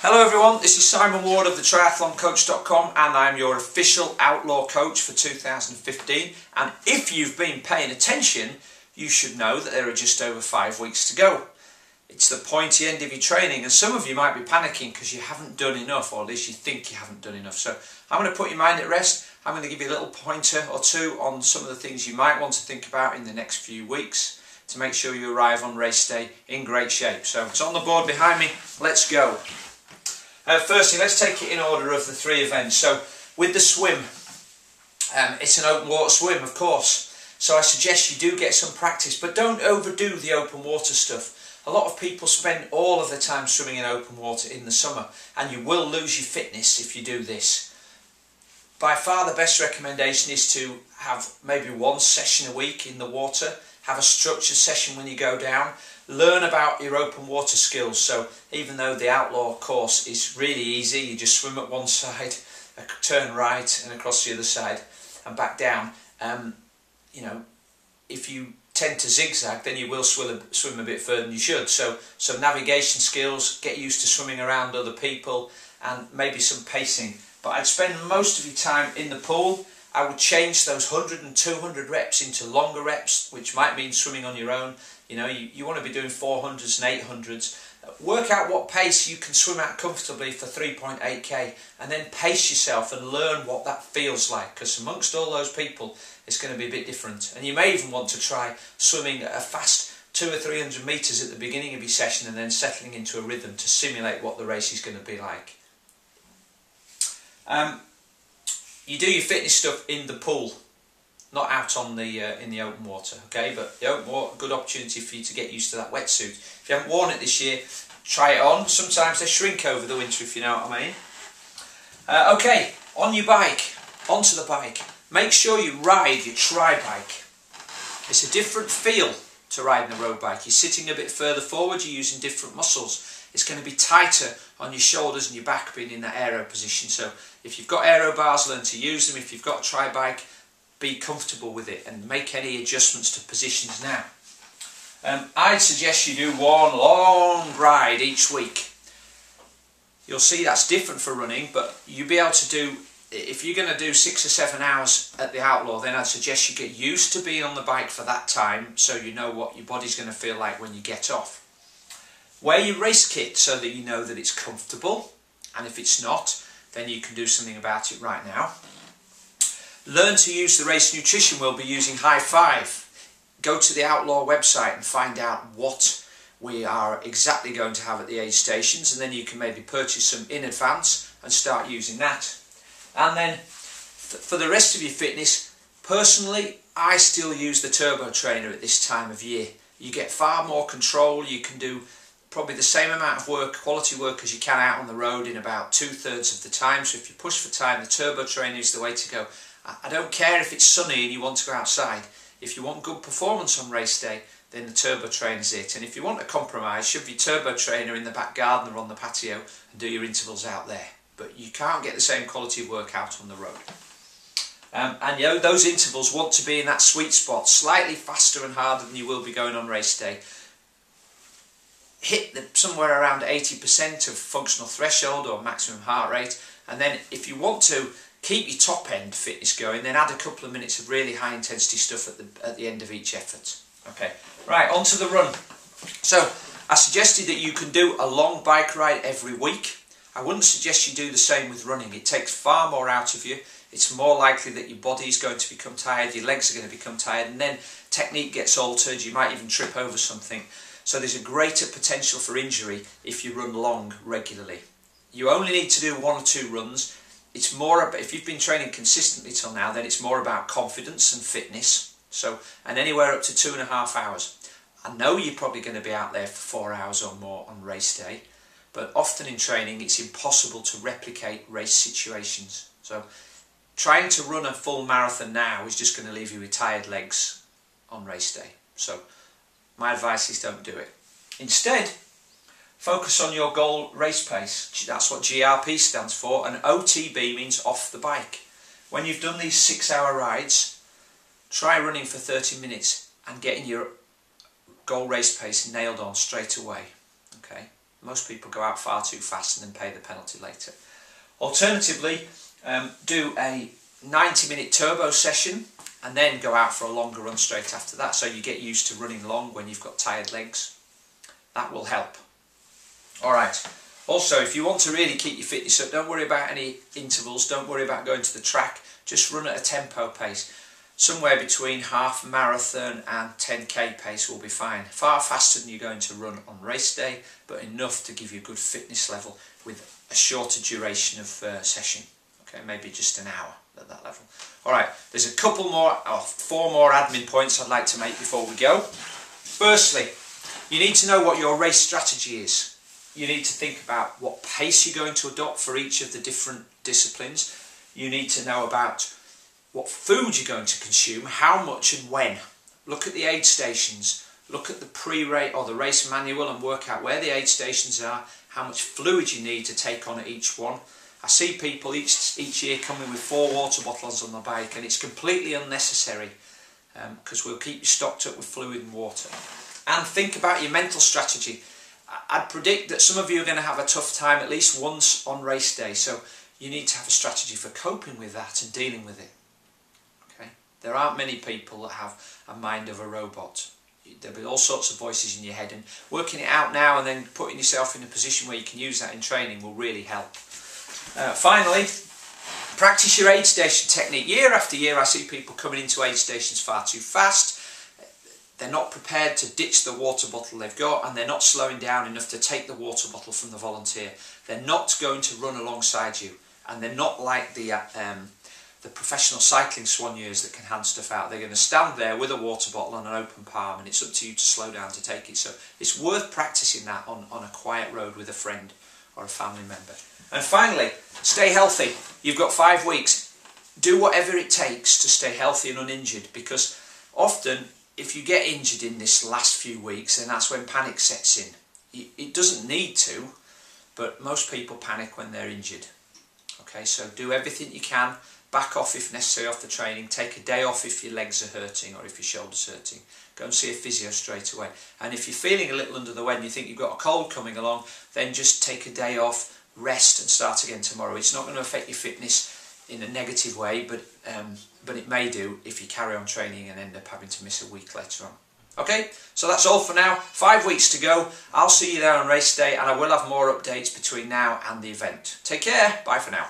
Hello everyone, this is Simon Ward of the triathloncoach.com and I'm your official Outlaw coach for 2015, and if you've been paying attention you should know that there are just over 5 weeks to go. It's the pointy end of your training and some of you might be panicking because you haven't done enough, or at least you think you haven't done enough. So I'm going to put your mind at rest. I'm going to give you a little pointer or two on some of the things you might want to think about in the next few weeks to make sure you arrive on race day in great shape. So it's on the board behind me, let's go. Firstly, let's take it in order of the 3 events. So with the swim, it's an open water swim of course, so I suggest you do get some practice, but don't overdo the open water stuff. A lot of people spend all of their time swimming in open water in the summer and you will lose your fitness if you do this. By far the best recommendation is to have maybe 1 session a week in the water, have a structured session when you go down. Learn about your open water skills. So even though the Outlaw course is really easy, you just swim at one side, turn right and across the other side and back down. You know, if you tend to zigzag, then you will swim a bit further than you should. So some navigation skills, get used to swimming around other people, and maybe some pacing. But I'd spend most of your time in the pool. I would change those 100 and 200 reps into longer reps, which might mean swimming on your own. You know, you want to be doing 400s and 800s. Work out what pace you can swim at comfortably for 3.8k and then pace yourself and learn what that feels like, because amongst all those people it's going to be a bit different. And you may even want to try swimming at a fast 200 or 300 metres at the beginning of your session and then settling into a rhythm to simulate what the race is going to be like. You do your fitness stuff in the pool, not out on the in the open water, okay? But the open water, good opportunity for you to get used to that wetsuit. If you haven't worn it this year, try it on. Sometimes they shrink over the winter, if you know what I mean. Okay, on your bike, onto the bike. Make sure you ride your tri-bike. It's a different feel to riding a road bike. You're sitting a bit further forward, you're using different muscles. It's going to be tighter on your shoulders and your back being in that aero position. So if you've got aero bars, learn to use them. If you've got a tri-bike, be comfortable with it and make any adjustments to positions now. I'd suggest you do 1 long ride each week. You'll see that's different for running, but you'll be able to do, if you're going to do 6 or 7 hours at the Outlaw, then I'd suggest you get used to being on the bike for that time so you know what your body's going to feel like when you get off. Wear your race kit so that you know that it's comfortable, and if it's not, then you can do something about it right now. Learn to use the race nutrition we'll be using High 5. Go to the Outlaw website and find out what we are exactly going to have at the aid stations, and then you can maybe purchase some in advance and start using that. And then for the rest of your fitness, personally I still use the turbo trainer at this time of year. You get far more control, you can do probably the same amount of work, quality work, as you can out on the road in about 2/3 of the time. So if you push for time, the turbo trainer is the way to go. I don't care if it's sunny and you want to go outside. If you want good performance on race day, then the turbo trainer's it. And if you want a compromise, shove your turbo trainer in the back garden or on the patio and do your intervals out there. But you can't get the same quality of work out on the road. And you know, those intervals want to be in that sweet spot, slightly faster and harder than you will be going on race day. Hit somewhere around 80% of functional threshold or maximum heart rate, and then if you want to keep your top end fitness going, then add a couple of minutes of really high intensity stuff at the end of each effort. Okay, right, on to the run. So I suggested that you can do a long bike ride every week. I wouldn't suggest you do the same with running. It takes far more out of you. It's more likely that your body is going to become tired, your legs are going to become tired, and then technique gets altered, you might even trip over something. So there's a greater potential for injury if you run long regularly. You only need to do 1 or 2 runs. It's more about, if you've been training consistently till now, then it's more about confidence and fitness. So, and anywhere up to 2.5 hours. I know you're probably going to be out there for 4 hours or more on race day, but often in training it's impossible to replicate race situations. So trying to run a full marathon now is just going to leave you with tired legs on race day. So my advice is don't do it. Instead, focus on your goal race pace. That's what GRP stands for, and OTB means off the bike. When you've done these 6-hour rides, try running for 30 minutes and getting your goal race pace nailed on straight away. Okay, Most people go out far too fast and then pay the penalty later. Alternatively, do a 90-minute turbo session and then go out for a longer run straight after that, so you get used to running long when you've got tired legs. That will help. Alright, also if you want to really keep your fitness up, don't worry about any intervals, don't worry about going to the track, just run at a tempo pace. Somewhere between half marathon and 10k pace will be fine. Far faster than you're going to run on race day, but enough to give you a good fitness level with a shorter duration of session. Okay, maybe just an hour at that level. Alright, there's a couple more, or 4 more admin points I'd like to make before we go. Firstly, you need to know what your race strategy is. You need to think about what pace you're going to adopt for each of the different disciplines. You need to know about what food you're going to consume, how much and when. Look at the aid stations, look at the pre-race or the race manual and work out where the aid stations are, how much fluid you need to take on at each one. I see people each year coming with 4 water bottles on their bike, and it's completely unnecessary because we'll keep you stocked up with fluid and water. And think about your mental strategy. I'd predict that some of you are going to have a tough time at least once on race day, so you need to have a strategy for coping with that and dealing with it. Okay? There aren't many people that have a mind of a robot. There'll be all sorts of voices in your head, and working it out now and then putting yourself in a position where you can use that in training will really help. Finally, practice your aid station technique. Year after year I see people coming into aid stations far too fast. They're not prepared to ditch the water bottle they've got, and they're not slowing down enough to take the water bottle from the volunteer. They're not going to run alongside you, and they're not like the professional cycling soigneurs that can hand stuff out. They're going to stand there with a water bottle and an open palm, and it's up to you to slow down to take it. So it's worth practicing that on a quiet road with a friend or a family member. And finally, stay healthy. You've got 5 weeks. Do whatever it takes to stay healthy and uninjured, because often if you get injured in this last few weeks, then that's when panic sets in. It doesn't need to, but most people panic when they're injured. Okay, so do everything you can. Back off if necessary off the training. Take a day off if your legs are hurting or if your shoulder's hurting. Go and see a physio straight away. And if you're feeling a little under the weather and you think you've got a cold coming along, then just take a day off, rest and start again tomorrow. It's not going to affect your fitness in a negative way, but it may do if you carry on training and end up having to miss a week later on. Okay, so that's all for now. 5 weeks to go. I'll see you there on race day, and I will have more updates between now and the event. Take care. Bye for now.